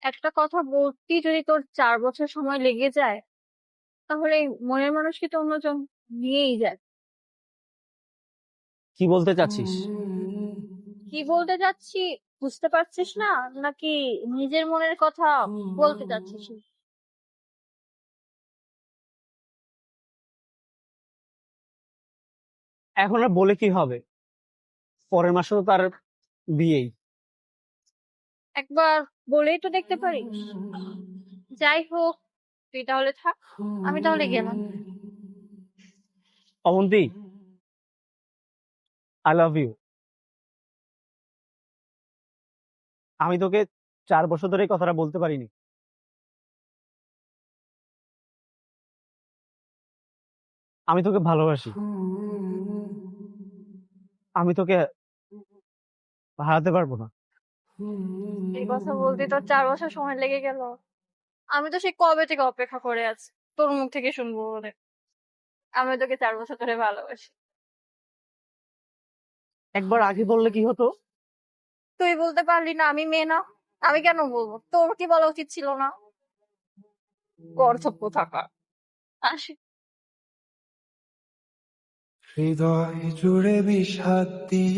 একটা কথা বলতেই যদি তোর ৪ বছর সময় লেগে যায়, তাহলে এই মনের মানুষকে তো অন্যজন নিয়েই যায়। কি বলতে চাচ্ছিস? কি বলতে চাচ্ছি বুঝতে পারছিস না? নাকি নিজের মনের কথা বলতে চাচ্ছিস না? এখন আর বলে কি হবে? পরের মাসে তো তার বিয়েই। একবার বলেই তো দেখতে পারিস। যাই হোক, তুই তাহলে থাক, আমি তাহলে গেলাম। Abanti, I love you. আমি তোকে 4 বছর ধরে এই কথাটা বলতে পারিনি। আমি তোকে ভালোবাসি। আমি তোকে হারাতে পারবো না। এই কথা বলতে তোর ৪ বছর সময় লেগে গেল। আমি তো সেই কবে থেকে অপেক্ষা করে আছি তোর মুখ থেকে শুনবো বলে। আমি তোকে ৪ বছর ধরে ভালোবাসি। একবার আগে বললে কি হতো? তুই বলতে পারলি না আমি মেয়ে না? আমি কেন বলবো? তোর কি বলা উচিত ছিল না? গর্ধব কোথাকার। আসি। হৃদয় জুড়ে বিষাদ দিয়ে